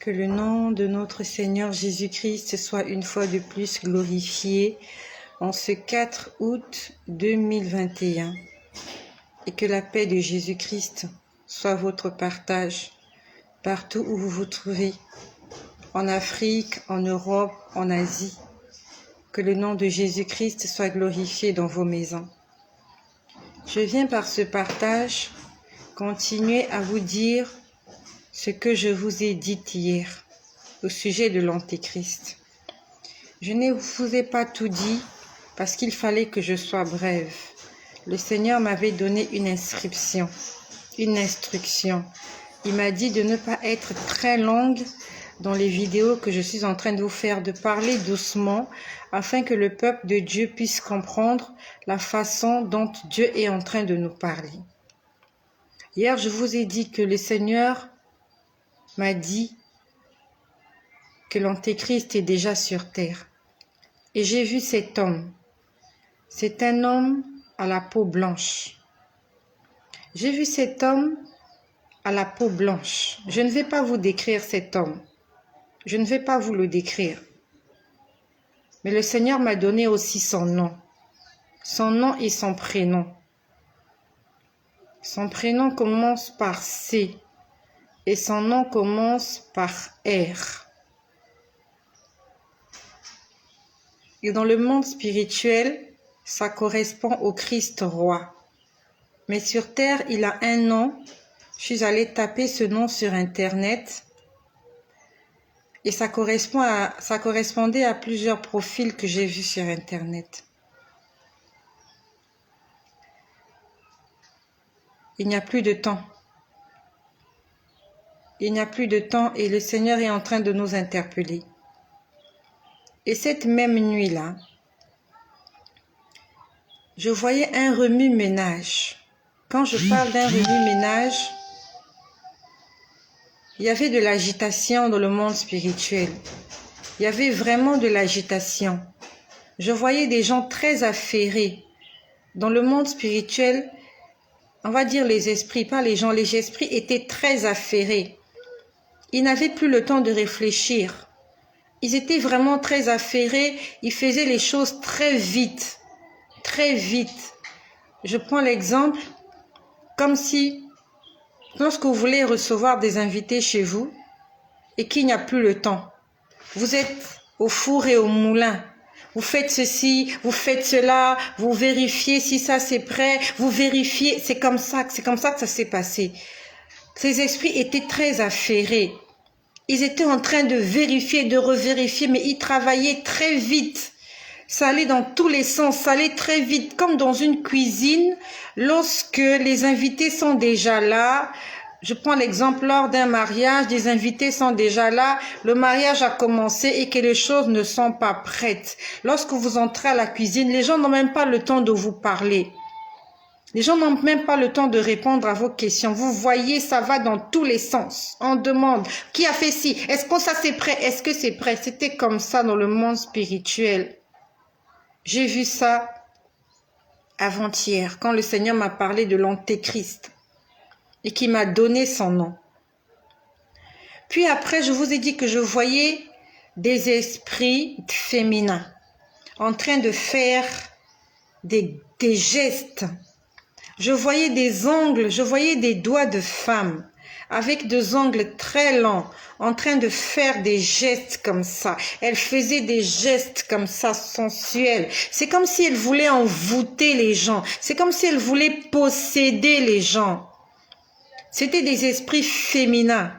Que le nom de notre Seigneur Jésus-Christ soit une fois de plus glorifié en ce 4 août 2021 et que la paix de Jésus-Christ soit votre partage partout où vous vous trouvez, en Afrique, en Europe, en Asie. Que le nom de Jésus-Christ soit glorifié dans vos maisons. Je viens par ce partage continuer à vous dire ce que je vous ai dit hier au sujet de l'Antéchrist. Je ne vous ai pas tout dit parce qu'il fallait que je sois brève. Le Seigneur m'avait donné une instruction. Il m'a dit de ne pas être très longue dans les vidéos que je suis en train de vous faire, de parler doucement afin que le peuple de Dieu puisse comprendre la façon dont Dieu est en train de nous parler. Hier, je vous ai dit que le Seigneur m'a dit que l'Antéchrist est déjà sur terre. Et j'ai vu cet homme. C'est un homme à la peau blanche. J'ai vu cet homme à la peau blanche. Je ne vais pas vous décrire cet homme. Je ne vais pas vous le décrire. Mais le Seigneur m'a donné aussi son nom. Son nom et son prénom. Son prénom commence par C. Et son nom commence par R. Et dans le monde spirituel, ça correspond au Christ roi. Mais sur terre, il a un nom. Je suis allée taper ce nom sur Internet. Et ça correspondait à plusieurs profils que j'ai vus sur Internet. Il n'y a plus de temps. Il n'y a plus de temps et le Seigneur est en train de nous interpeller. Et cette même nuit-là, je voyais un remue-ménage. Quand je parle d'un remue-ménage, il y avait de l'agitation dans le monde spirituel. Il y avait vraiment de l'agitation. Je voyais des gens très affairés. Dans le monde spirituel, on va dire les esprits, pas les gens, les esprits étaient très affairés. Ils n'avaient plus le temps de réfléchir. Ils étaient vraiment très affairés. Ils faisaient les choses très vite. Très vite. Je prends l'exemple comme si, lorsque vous voulez recevoir des invités chez vous et qu'il n'y a plus le temps, vous êtes au four et au moulin. Vous faites ceci, vous faites cela, vous vérifiez si ça c'est prêt, vous vérifiez. C'est comme ça que ça s'est passé. Ces esprits étaient très affairés. Ils étaient en train de vérifier, de revérifier, mais ils travaillaient très vite. Ça allait dans tous les sens, ça allait très vite, comme dans une cuisine. Lorsque les invités sont déjà là, je prends l'exemple lors d'un mariage, les invités sont déjà là, le mariage a commencé et que les choses ne sont pas prêtes. Lorsque vous entrez à la cuisine, les gens n'ont même pas le temps de vous parler. Les gens n'ont même pas le temps de répondre à vos questions. Vous voyez, ça va dans tous les sens. On demande, qui a fait ci? Est-ce que ça c'est prêt? Est-ce que c'est prêt? C'était comme ça dans le monde spirituel. J'ai vu ça avant-hier, quand le Seigneur m'a parlé de l'Antéchrist et qui m'a donné son nom. Puis après, je vous ai dit que je voyais des esprits féminins en train de faire des gestes. Je voyais des ongles, je voyais des doigts de femmes avec des ongles très longs en train de faire des gestes comme ça. Elle faisait des gestes comme ça, sensuels. C'est comme si elle voulait envoûter les gens. C'est comme si elle voulait posséder les gens. C'était des esprits féminins.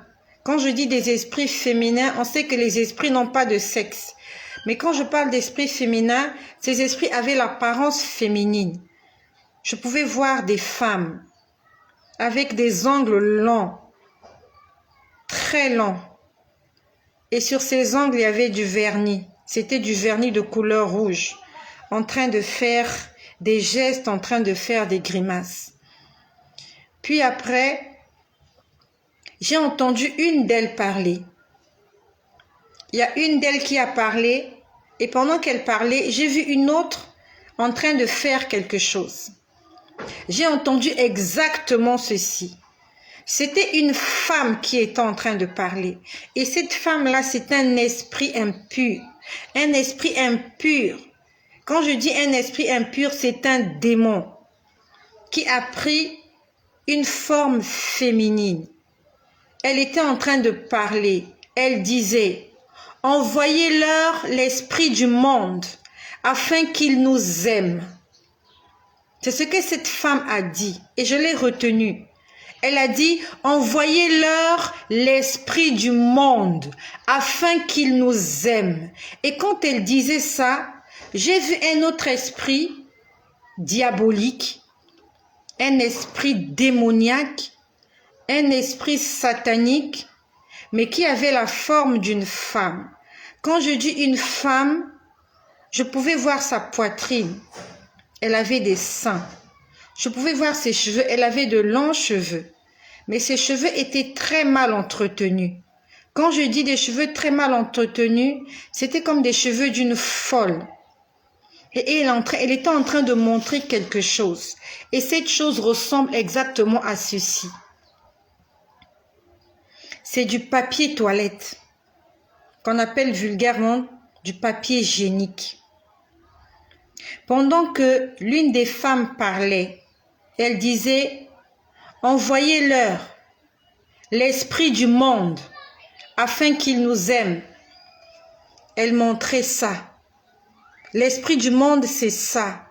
Quand je dis des esprits féminins, on sait que les esprits n'ont pas de sexe. Mais quand je parle d'esprits féminins, ces esprits avaient l'apparence féminine. Je pouvais voir des femmes avec des ongles longs, très longs. Et sur ces ongles, il y avait du vernis. C'était du vernis de couleur rouge, en train de faire des gestes, en train de faire des grimaces. Puis après, j'ai entendu une d'elles parler. Il y a une d'elles qui a parlé, et pendant qu'elle parlait, j'ai vu une autre en train de faire quelque chose. J'ai entendu exactement ceci. C'était une femme qui était en train de parler. Et cette femme-là, c'est un esprit impur. Un esprit impur. Quand je dis un esprit impur, c'est un démon qui a pris une forme féminine. Elle était en train de parler. Elle disait, « Envoyez-leur l'esprit du monde afin qu'ils nous aiment. » C'est ce que cette femme a dit et je l'ai retenu. Elle a dit, envoyez-leur l'esprit du monde afin qu'ils nous aiment. Et quand elle disait ça, j'ai vu un autre esprit diabolique, un esprit démoniaque, un esprit satanique, mais qui avait la forme d'une femme. Quand je dis une femme, je pouvais voir sa poitrine. Elle avait des seins. Je pouvais voir ses cheveux. Elle avait de longs cheveux. Mais ses cheveux étaient très mal entretenus. Quand je dis des cheveux très mal entretenus, c'était comme des cheveux d'une folle. Et elle était en train de montrer quelque chose. Et cette chose ressemble exactement à ceci. C'est du papier toilette, qu'on appelle vulgairement du papier hygiénique. Pendant que l'une des femmes parlait, elle disait, envoyez-leur l'esprit du monde afin qu'ils nous aiment. Elle montrait ça. L'esprit du monde, c'est ça.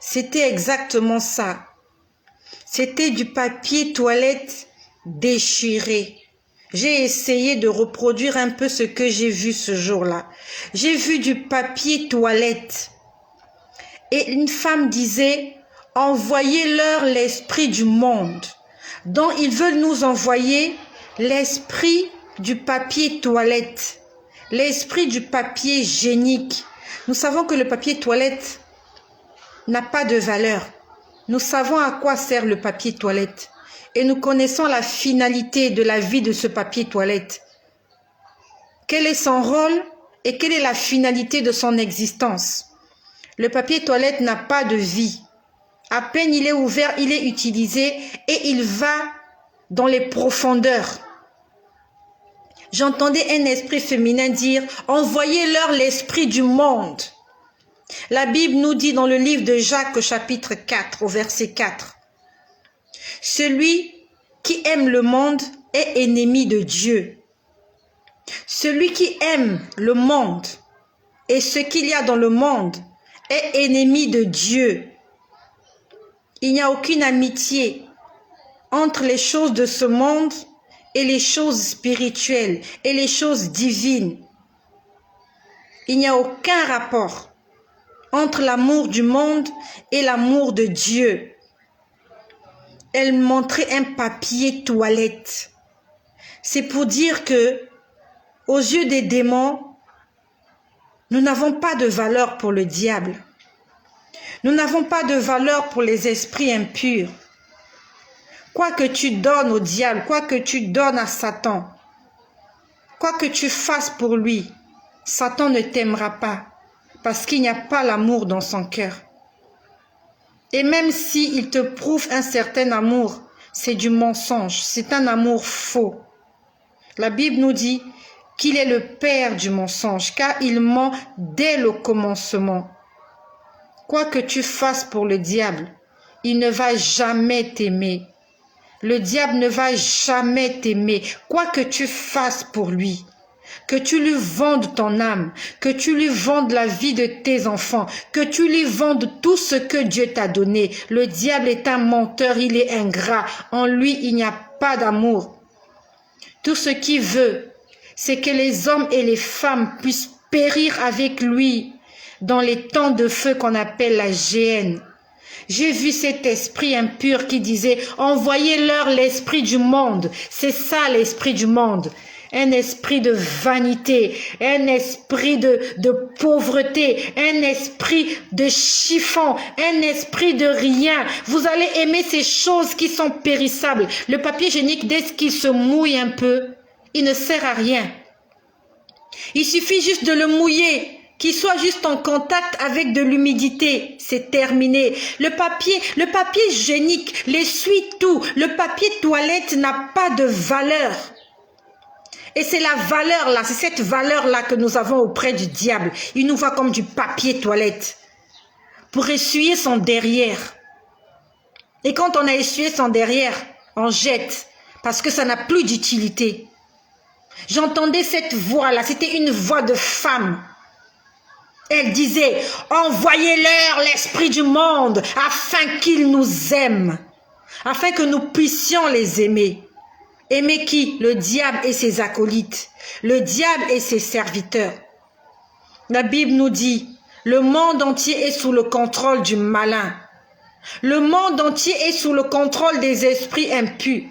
C'était exactement ça. C'était du papier toilette déchiré. J'ai essayé de reproduire un peu ce que j'ai vu ce jour-là. J'ai vu du papier toilette. Et une femme disait, envoyez-leur l'esprit du monde, dont ils veulent nous envoyer l'esprit du papier toilette, l'esprit du papier hygiénique. Nous savons que le papier toilette n'a pas de valeur. Nous savons à quoi sert le papier toilette et nous connaissons la finalité de la vie de ce papier toilette. Quel est son rôle et quelle est la finalité de son existence? Le papier toilette n'a pas de vie. À peine il est ouvert, il est utilisé et il va dans les profondeurs. J'entendais un esprit féminin dire « Envoyez-leur l'esprit du monde ». La Bible nous dit dans le livre de Jacques au chapitre 4, au verset 4. « Celui qui aime le monde est ennemi de Dieu. Celui qui aime le monde et ce qu'il y a dans le monde est ennemi de Dieu. Il n'y a aucune amitié entre les choses de ce monde et les choses spirituelles et les choses divines. Il n'y a aucun rapport entre l'amour du monde et l'amour de Dieu. » Elle montrait un papier toilette. C'est pour dire que, aux yeux des démons, nous n'avons pas de valeur pour le diable. Nous n'avons pas de valeur pour les esprits impurs. Quoi que tu donnes au diable, quoi que tu donnes à Satan, quoi que tu fasses pour lui, Satan ne t'aimera pas parce qu'il n'y a pas l'amour dans son cœur. Et même s'il te prouve un certain amour, c'est du mensonge, c'est un amour faux. La Bible nous dit qu'il est le père du mensonge, car il ment dès le commencement. Quoi que tu fasses pour le diable, il ne va jamais t'aimer. Le diable ne va jamais t'aimer, quoi que tu fasses pour lui. Que tu lui vendes ton âme, que tu lui vendes la vie de tes enfants, que tu lui vendes tout ce que Dieu t'a donné. Le diable est un menteur, il est ingrat. En lui, il n'y a pas d'amour. Tout ce qu'il veut, c'est que les hommes et les femmes puissent périr avec lui dans les temps de feu qu'on appelle la géhenne. J'ai vu cet esprit impur qui disait « Envoyez-leur l'esprit du monde ». C'est ça l'esprit du monde. Un esprit de vanité, un esprit de pauvreté, un esprit de chiffon, un esprit de rien. Vous allez aimer ces choses qui sont périssables. Le papier hygiénique, dès qu'il se mouille un peu, il ne sert à rien. Il suffit juste de le mouiller qui soit juste en contact avec de l'humidité, c'est terminé. Le papier hygiénique, l'essuie-tout, le papier toilette n'a pas de valeur. Et c'est la valeur là, c'est cette valeur là que nous avons auprès du diable. Il nous voit comme du papier toilette pour essuyer son derrière. Et quand on a essuyé son derrière, on jette parce que ça n'a plus d'utilité. J'entendais cette voix là, c'était une voix de femme. Elle disait, envoyez-leur l'esprit du monde afin qu'ils nous aiment, afin que nous puissions les aimer. Aimer qui? Le diable et ses acolytes, le diable et ses serviteurs. La Bible nous dit, le monde entier est sous le contrôle du malin. Le monde entier est sous le contrôle des esprits impurs.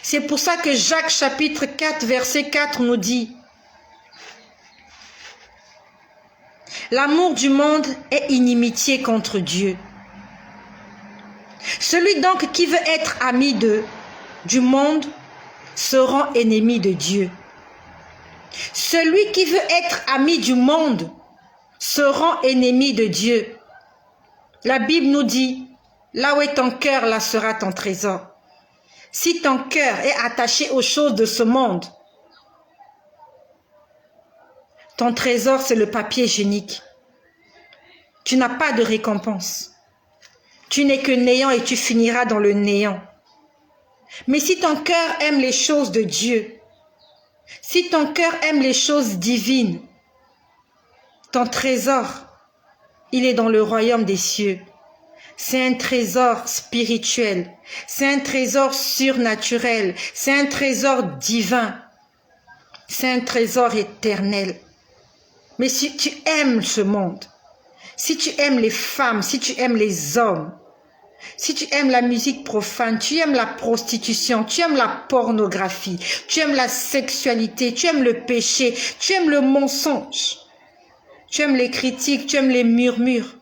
C'est pour ça que Jacques chapitre 4 verset 4 nous dit, l'amour du monde est inimitié contre Dieu. Celui donc qui veut être ami du monde se rend ennemi de Dieu. Celui qui veut être ami du monde se rend ennemi de Dieu. La Bible nous dit, là où est ton cœur, là sera ton trésor. Si ton cœur est attaché aux choses de ce monde, ton trésor c'est le papier hygiénique. Tu n'as pas de récompense. Tu n'es que néant et tu finiras dans le néant. Mais si ton cœur aime les choses de Dieu, si ton cœur aime les choses divines, ton trésor, il est dans le royaume des cieux. C'est un trésor spirituel, c'est un trésor surnaturel, c'est un trésor divin, c'est un trésor éternel. Mais si tu aimes ce monde, si tu aimes les femmes, si tu aimes les hommes, si tu aimes la musique profane, tu aimes la prostitution, tu aimes la pornographie, tu aimes la sexualité, tu aimes le péché, tu aimes le mensonge, tu aimes les critiques, tu aimes les murmures,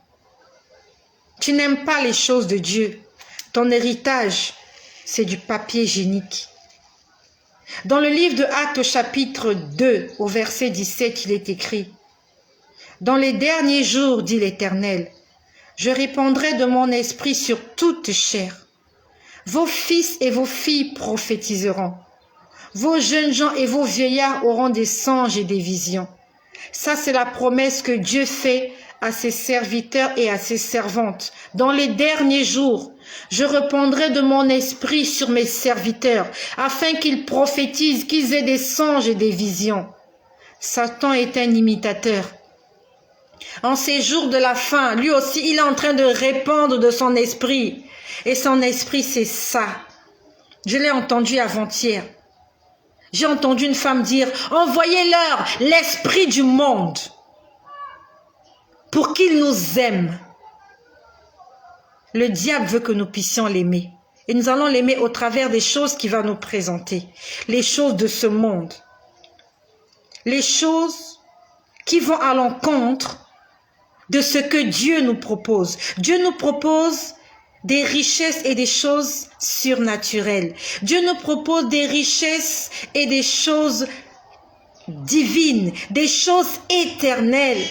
tu n'aimes pas les choses de Dieu, ton héritage, c'est du papier hygiénique. Dans le livre de Actes au chapitre 2, au verset 17, il est écrit, « Dans les derniers jours, dit l'Éternel, je répandrai de mon esprit sur toute chair. Vos fils et vos filles prophétiseront. Vos jeunes gens et vos vieillards auront des songes et des visions. » Ça, c'est la promesse que Dieu fait à ses serviteurs et à ses servantes. Dans les derniers jours, je répandrai de mon esprit sur mes serviteurs, afin qu'ils prophétisent, qu'ils aient des songes et des visions. Satan est un imitateur. En ces jours de la fin, lui aussi, il est en train de répandre de son esprit. Et son esprit, c'est ça. Je l'ai entendu avant-hier. J'ai entendu une femme dire, envoyez-leur l'esprit du monde pour qu'il nous aime. Le diable veut que nous puissions l'aimer. Et nous allons l'aimer au travers des choses qu'il va nous présenter. Les choses de ce monde. Les choses qui vont à l'encontre de ce que Dieu nous propose. Dieu nous propose des richesses et des choses surnaturelles. Dieu nous propose des richesses et des choses divines, des choses éternelles.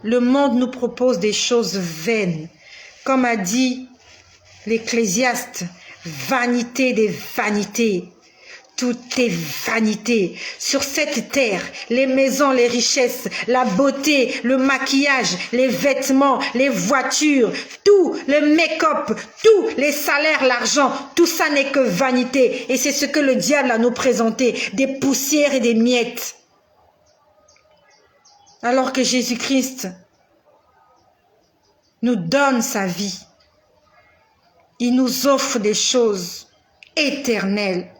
Le monde nous propose des choses vaines. Comme a dit l'Ecclésiaste, vanité des vanités. Tout est vanité. Sur cette terre, les maisons, les richesses, la beauté, le maquillage, les vêtements, les voitures, tout, le make-up, tous les salaires, l'argent, tout ça n'est que vanité. Et c'est ce que le diable a nous présenté, des poussières et des miettes. Alors que Jésus-Christ nous donne sa vie. Il nous offre des choses éternelles.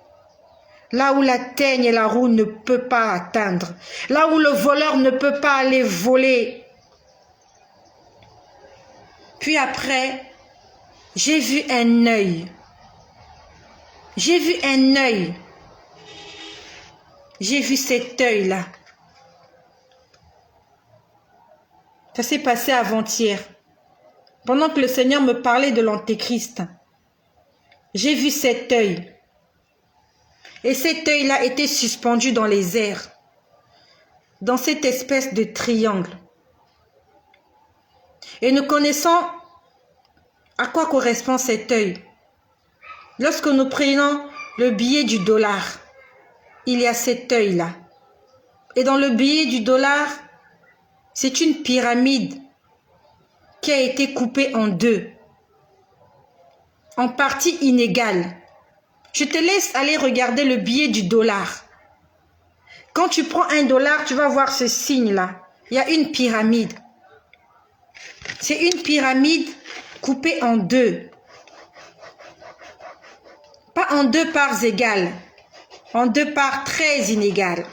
Là où la teigne et la roue ne peuvent pas atteindre. Là où le voleur ne peut pas aller voler. Puis après, j'ai vu un œil. J'ai vu un œil. J'ai vu cet œil-là. Ça s'est passé avant-hier. Pendant que le Seigneur me parlait de l'Antéchrist, j'ai vu cet œil. Et cet œil-là était suspendu dans les airs. dans cette espèce de triangle. Et nous connaissons à quoi correspond cet œil. Lorsque nous prenons le billet du dollar, il y a cet œil-là. Et dans le billet du dollar, c'est une pyramide qui a été coupée en deux, en partie inégale. Je te laisse aller regarder le billet du dollar. Quand tu prends $1, tu vas voir ce signe-là. Il y a une pyramide. C'est une pyramide coupée en deux. Pas en deux parts égales, en deux parts très inégales.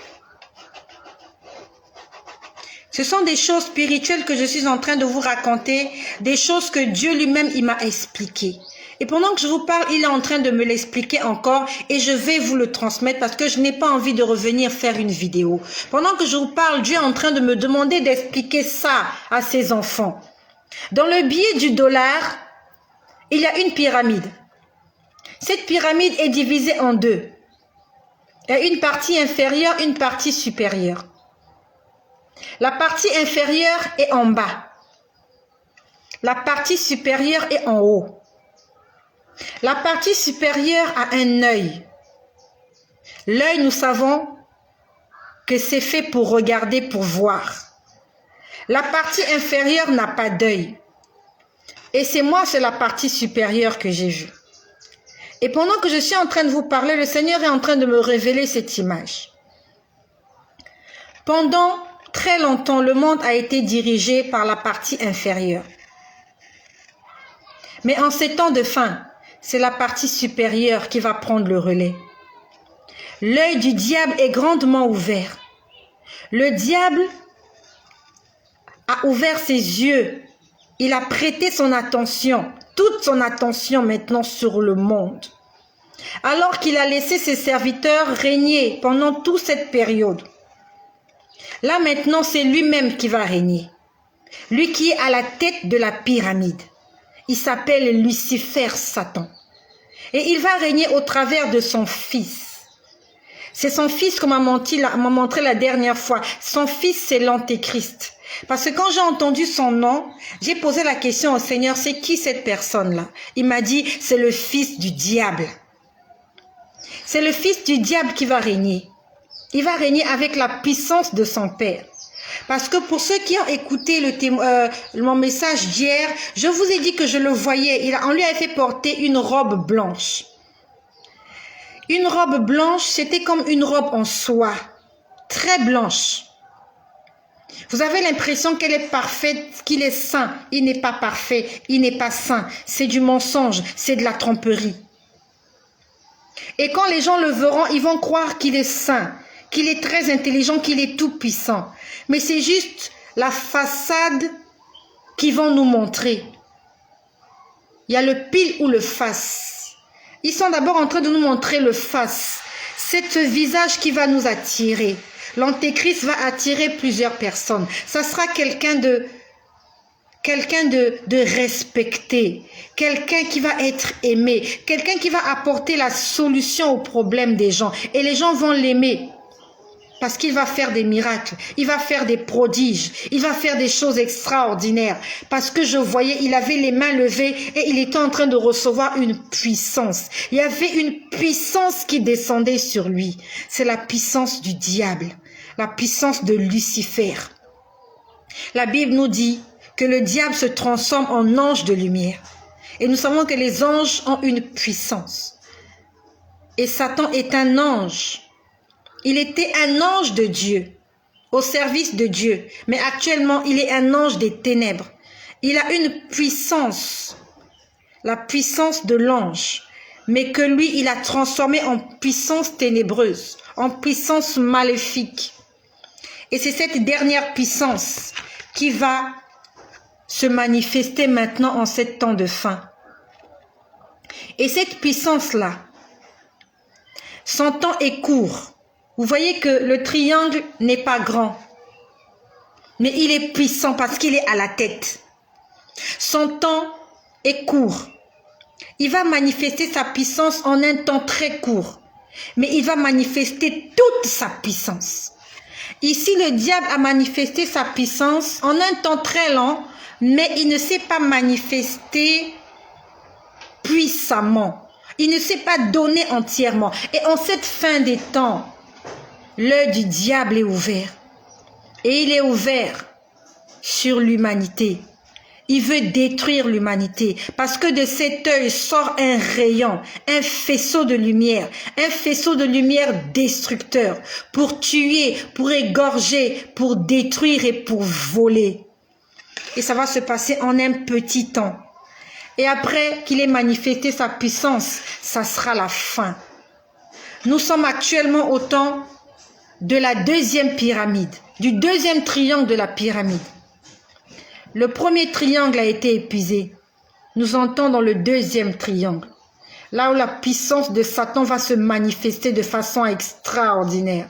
Ce sont des choses spirituelles que je suis en train de vous raconter, des choses que Dieu lui-même il m'a expliquées. Et pendant que je vous parle, il est en train de me l'expliquer encore et je vais vous le transmettre parce que je n'ai pas envie de revenir faire une vidéo. Pendant que je vous parle, Dieu est en train de me demander d'expliquer ça à ses enfants. Dans le billet du dollar, il y a une pyramide. Cette pyramide est divisée en deux. Il y a une partie inférieure, une partie supérieure. La partie inférieure est en bas. La partie supérieure est en haut. La partie supérieure a un œil. L'œil, nous savons que c'est fait pour regarder, pour voir. La partie inférieure n'a pas d'œil. Et c'est la partie supérieure que j'ai vue. Et pendant que je suis en train de vous parler, le Seigneur est en train de me révéler cette image. Pendant très longtemps, le monde a été dirigé par la partie inférieure. Mais en ces temps de fin, c'est la partie supérieure qui va prendre le relais. L'œil du diable est grandement ouvert. Le diable a ouvert ses yeux. Il a prêté son attention, toute son attention maintenant sur le monde. Alors qu'il a laissé ses serviteurs régner pendant toute cette période. Là maintenant, c'est lui-même qui va régner. Lui qui est à la tête de la pyramide. Il s'appelle Lucifer, Satan. Et il va régner au travers de son fils. C'est son fils qu'on m'a montré la dernière fois. Son fils, c'est l'Antéchrist. Parce que quand j'ai entendu son nom, j'ai posé la question au Seigneur, c'est qui cette personne-là? Il m'a dit, c'est le fils du diable. C'est le fils du diable qui va régner. Il va régner avec la puissance de son père. Parce que pour ceux qui ont écouté mon message d'hier, je vous ai dit que je le voyais. On lui avait fait porter une robe blanche. Une robe blanche, c'était comme une robe en soie, très blanche. Vous avez l'impression qu'elle est parfaite, qu'il est saint. Il n'est pas parfait, il n'est pas saint. C'est du mensonge, c'est de la tromperie. Et quand les gens le verront, ils vont croire qu'il est saint, qu'il est très intelligent, qu'il est tout puissant. Mais c'est juste la façade qu'ils vont nous montrer. Il y a le pile ou le face. Ils sont d'abord en train de nous montrer le face. C'est ce visage qui va nous attirer. L'Antéchrist va attirer plusieurs personnes. Ça sera quelqu'un de respecté, quelqu'un qui va être aimé, quelqu'un qui va apporter la solution aux problèmes des gens. Et les gens vont l'aimer. Parce qu'il va faire des miracles, il va faire des prodiges, il va faire des choses extraordinaires. Parce que je voyais, il avait les mains levées et il était en train de recevoir une puissance. Il y avait une puissance qui descendait sur lui. C'est la puissance du diable, la puissance de Lucifer. La Bible nous dit que le diable se transforme en ange de lumière. Et nous savons que les anges ont une puissance. Et Satan est un ange. Il était un ange de Dieu, au service de Dieu. Mais actuellement, il est un ange des ténèbres. Il a une puissance, la puissance de l'ange. Mais que lui, il a transformé en puissance ténébreuse, en puissance maléfique. Et c'est cette dernière puissance qui va se manifester maintenant en ce temps de fin. Et cette puissance-là, son temps est court. Vous voyez que le triangle n'est pas grand, mais il est puissant parce qu'il est à la tête. Son temps est court. Il va manifester sa puissance en un temps très court, mais il va manifester toute sa puissance. Ici, le diable a manifesté sa puissance en un temps très long, mais il ne s'est pas manifesté puissamment. Il ne s'est pas donné entièrement. Et en cette fin des temps, l'œil du diable est ouvert. Et il est ouvert sur l'humanité. Il veut détruire l'humanité parce que de cet œil sort un rayon, un faisceau de lumière destructeur pour tuer, pour égorger, pour détruire et pour voler. Et ça va se passer en un petit temps. Et après qu'il ait manifesté sa puissance, ça sera la fin. Nous sommes actuellement au temps de la deuxième pyramide, du deuxième triangle de la pyramide. Le premier triangle a été épuisé. Nous entrons dans le deuxième triangle, là où la puissance de Satan va se manifester de façon extraordinaire,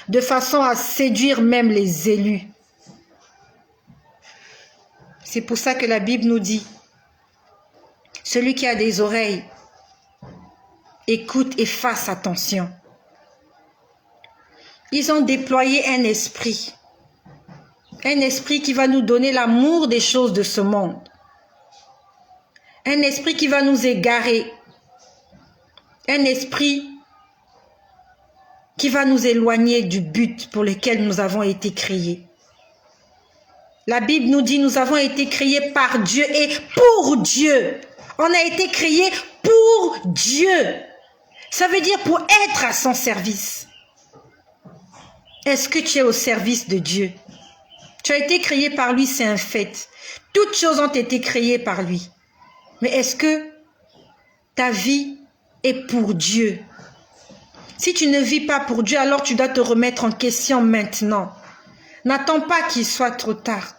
de façon à séduire même les élus. C'est pour ça que la Bible nous dit, celui qui a des oreilles, écoute et fasse attention. Ils ont déployé un esprit qui va nous donner l'amour des choses de ce monde. Un esprit qui va nous égarer. Un esprit qui va nous éloigner du but pour lequel nous avons été créés. La Bible nous dit, nous avons été créés par Dieu et pour Dieu. On a été créés pour Dieu. Ça veut dire pour être à son service. Est-ce que tu es au service de Dieu? Tu as été créé par lui, c'est un fait. Toutes choses ont été créées par lui. Mais est-ce que ta vie est pour Dieu? Si tu ne vis pas pour Dieu, alors tu dois te remettre en question maintenant. N'attends pas qu'il soit trop tard.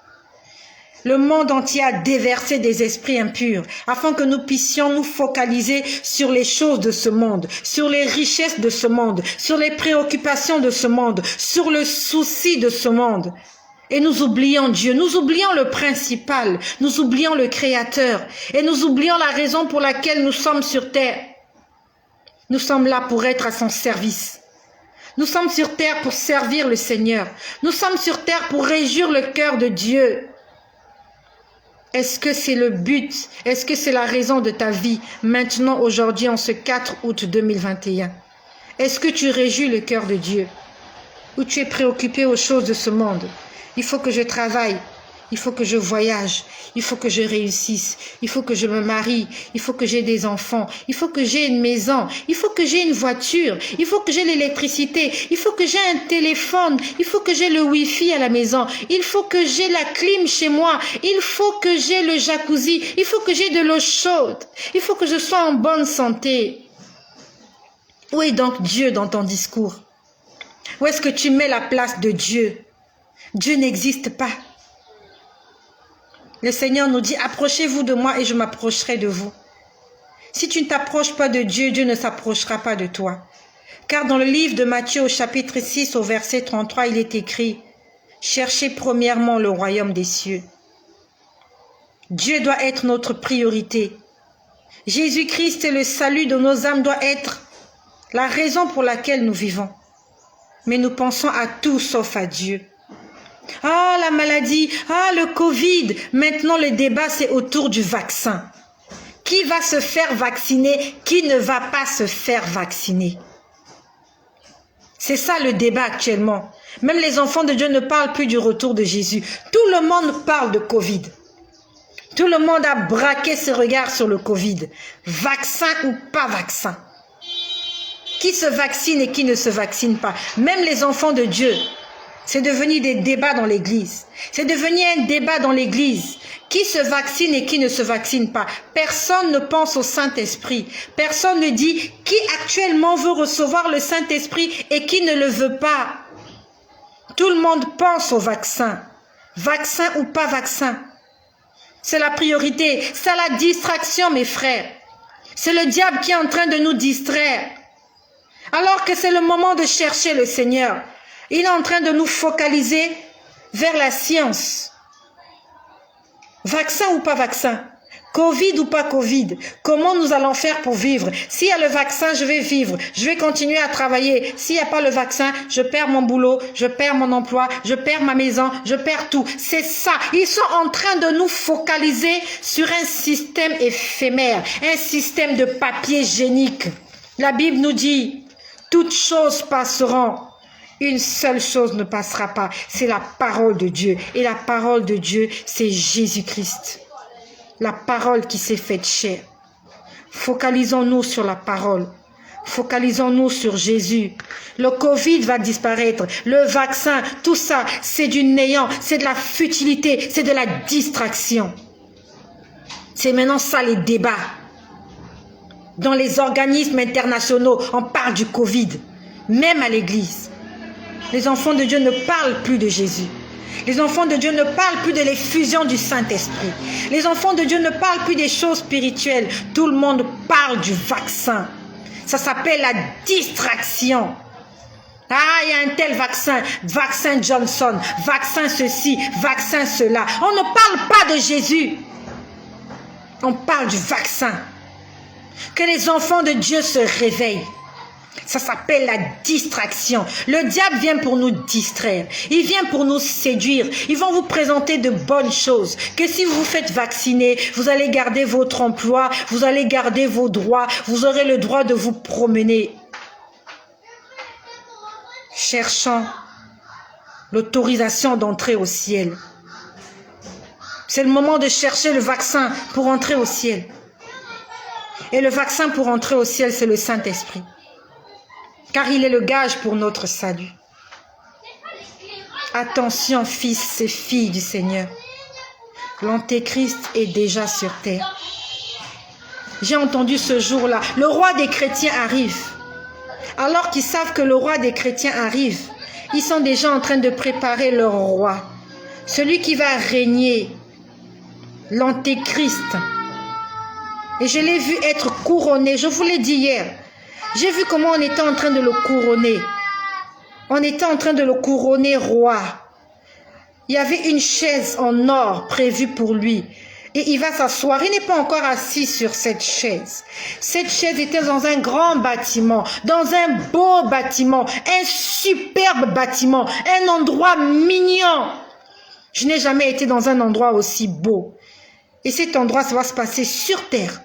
Le monde entier a déversé des esprits impurs afin que nous puissions nous focaliser sur les choses de ce monde, sur les richesses de ce monde, sur les préoccupations de ce monde, sur le souci de ce monde. Et nous oublions Dieu, nous oublions le principal, nous oublions le Créateur et nous oublions la raison pour laquelle nous sommes sur terre. Nous sommes là pour être à son service. Nous sommes sur terre pour servir le Seigneur. Nous sommes sur terre pour réjouir le cœur de Dieu. Est-ce que c'est le but? Est-ce que c'est la raison de ta vie maintenant, aujourd'hui, en ce 4 août 2021? Est-ce que tu réjouis le cœur de Dieu? Ou tu es préoccupé aux choses de ce monde? Il faut que je travaille, il faut que je voyage, il faut que je réussisse, il faut que je me marie, il faut que j'ai des enfants, il faut que j'ai une maison, il faut que j'ai une voiture, il faut que j'ai l'électricité, il faut que j'ai un téléphone, il faut que j'ai le wifi à la maison, il faut que j'ai la clim chez moi, il faut que j'ai le jacuzzi, il faut que j'ai de l'eau chaude, il faut que je sois en bonne santé. Où est donc Dieu dans ton discours? Où est-ce que tu mets la place de Dieu? Dieu n'existe pas. Le Seigneur nous dit, approchez-vous de moi et je m'approcherai de vous. Si tu ne t'approches pas de Dieu, Dieu ne s'approchera pas de toi. Car dans le livre de Matthieu au chapitre 6 au verset 33, il est écrit, cherchez premièrement le royaume des cieux. Dieu doit être notre priorité. Jésus-Christ et le salut de nos âmes doit être la raison pour laquelle nous vivons. Mais nous pensons à tout sauf à Dieu. Ah, la maladie, ah, le Covid. Maintenant, le débat, c'est autour du vaccin. Qui va se faire vacciner? Qui ne va pas se faire vacciner? C'est ça le débat actuellement. Même les enfants de Dieu ne parlent plus du retour de Jésus. Tout le monde parle de Covid. Tout le monde a braqué ses regards sur le Covid. Vaccin ou pas vaccin? Qui se vaccine et qui ne se vaccine pas? Même les enfants de Dieu. C'est devenu des débats dans l'église. C'est devenu un débat dans l'église. Qui se vaccine et qui ne se vaccine pas? Personne ne pense au Saint-Esprit. Personne ne dit qui actuellement veut recevoir le Saint-Esprit et qui ne le veut pas. Tout le monde pense au vaccin. Vaccin ou pas vaccin? C'est la priorité. C'est la distraction, mes frères. C'est le diable qui est en train de nous distraire. Alors que c'est le moment de chercher le Seigneur. Il est en train de nous focaliser vers la science. Vaccin ou pas vaccin? Covid ou pas Covid, comment nous allons faire pour vivre? S'il y a le vaccin, je vais vivre, je vais continuer à travailler. S'il n'y a pas le vaccin, je perds mon boulot, je perds mon emploi, je perds ma maison, je perds tout. C'est ça. Ils sont en train de nous focaliser sur un système éphémère, un système de papier génique. La Bible nous dit, toutes choses passeront. Une seule chose ne passera pas, c'est la parole de Dieu. Et la parole de Dieu, c'est Jésus-Christ. La parole qui s'est faite chair. Focalisons-nous sur la parole. Focalisons-nous sur Jésus. Le Covid va disparaître. Le vaccin, tout ça, c'est du néant. C'est de la futilité. C'est de la distraction. C'est maintenant ça les débats. Dans les organismes internationaux, on parle du Covid. Même à l'église. Les enfants de Dieu ne parlent plus de Jésus. Les enfants de Dieu ne parlent plus de l'effusion du Saint-Esprit. Les enfants de Dieu ne parlent plus des choses spirituelles. Tout le monde parle du vaccin. Ça s'appelle la distraction. Ah, il y a un tel vaccin, vaccin Johnson, vaccin ceci, vaccin cela. On ne parle pas de Jésus. On parle du vaccin. Que les enfants de Dieu se réveillent. Ça s'appelle la distraction. Le diable vient pour nous distraire. Il vient pour nous séduire. Ils vont vous présenter de bonnes choses. Que si vous vous faites vacciner, vous allez garder votre emploi, vous allez garder vos droits, vous aurez le droit de vous promener. Cherchant l'autorisation d'entrer au ciel. C'est le moment de chercher le vaccin pour entrer au ciel. Et le vaccin pour entrer au ciel, c'est le Saint-Esprit. Car il est le gage pour notre salut. Attention, fils et filles du Seigneur. L'Antéchrist est déjà sur terre. J'ai entendu ce jour-là, le roi des chrétiens arrive. Alors qu'ils savent que le roi des chrétiens arrive, ils sont déjà en train de préparer leur roi. Celui qui va régner, l'Antéchrist. Et je l'ai vu être couronné, je vous l'ai dit hier. J'ai vu comment on était en train de le couronner. On était en train de le couronner roi. Il y avait une chaise en or prévue pour lui. Et il va s'asseoir. Il n'est pas encore assis sur cette chaise. Cette chaise était dans un grand bâtiment, dans un beau bâtiment, un superbe bâtiment, un endroit mignon. Je n'ai jamais été dans un endroit aussi beau. Et cet endroit, ça va se passer sur terre.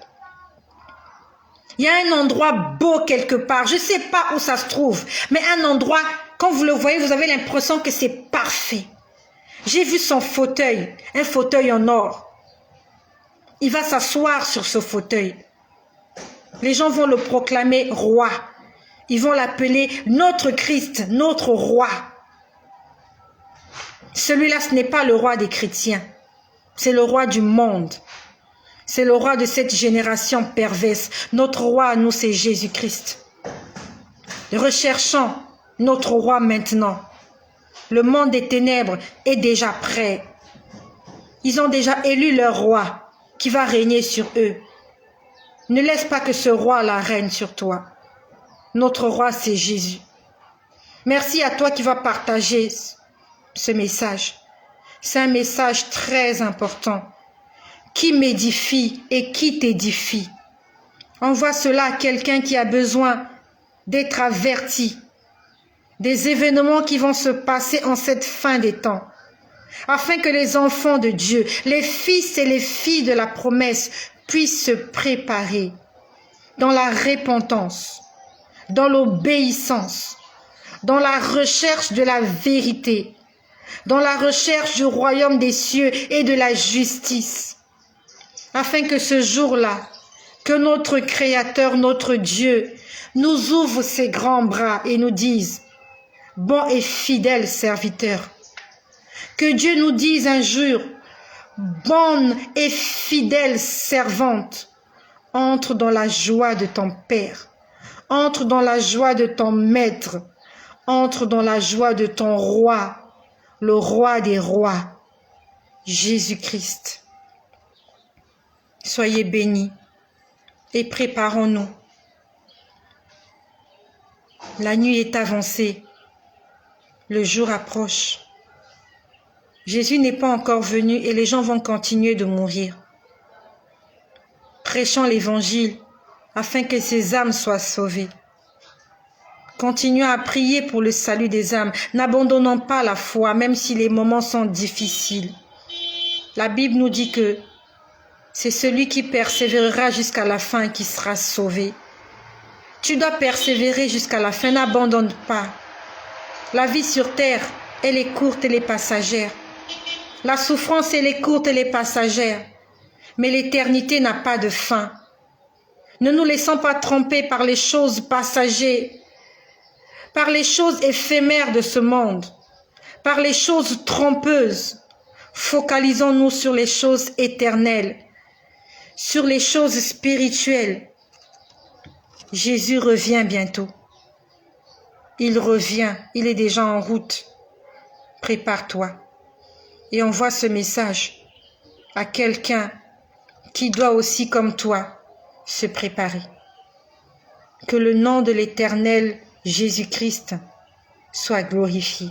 Il y a un endroit beau quelque part. Je ne sais pas où ça se trouve. Mais un endroit, quand vous le voyez, vous avez l'impression que c'est parfait. J'ai vu son fauteuil, un fauteuil en or. Il va s'asseoir sur ce fauteuil. Les gens vont le proclamer roi. Ils vont l'appeler notre Christ, notre roi. Celui-là, ce n'est pas le roi des chrétiens. C'est le roi du monde. C'est le roi de cette génération perverse. Notre roi à nous, c'est Jésus-Christ. Recherchons notre roi maintenant. Le monde des ténèbres est déjà prêt. Ils ont déjà élu leur roi qui va régner sur eux. Ne laisse pas que ce roi-là règne sur toi. Notre roi, c'est Jésus. Merci à toi qui vas partager ce message. C'est un message très important. Qui m'édifie et qui t'édifie? Envoie cela à quelqu'un qui a besoin d'être averti des événements qui vont se passer en cette fin des temps, afin que les enfants de Dieu, les fils et les filles de la promesse puissent se préparer dans la repentance, dans l'obéissance, dans la recherche de la vérité, dans la recherche du royaume des cieux et de la justice. Afin que ce jour-là, que notre Créateur, notre Dieu, nous ouvre ses grands bras et nous dise, bon et fidèle serviteur. Que Dieu nous dise un jour, bonne et fidèle servante, entre dans la joie de ton Père, entre dans la joie de ton Maître, entre dans la joie de ton Roi, le Roi des rois, Jésus-Christ. Soyez bénis et préparons-nous. La nuit est avancée, le jour approche. Jésus n'est pas encore venu et les gens vont continuer de mourir. prêchant l'évangile afin que ces âmes soient sauvées. Continuons à prier pour le salut des âmes. N'abandonnons pas la foi, même si les moments sont difficiles. La Bible nous dit que c'est celui qui persévérera jusqu'à la fin qui sera sauvé. Tu dois persévérer jusqu'à la fin, n'abandonne pas. La vie sur terre, elle est courte, elle est passagère. La souffrance, elle est courte, elle est passagère. Mais l'éternité n'a pas de fin. Ne nous laissons pas tromper par les choses passagères, par les choses éphémères de ce monde, par les choses trompeuses. Focalisons-nous sur les choses éternelles, sur les choses spirituelles. Jésus revient bientôt. Il revient, il est déjà en route. Prépare-toi et envoie ce message à quelqu'un qui doit aussi, comme toi, se préparer. Que le nom de l'Éternel Jésus-Christ soit glorifié.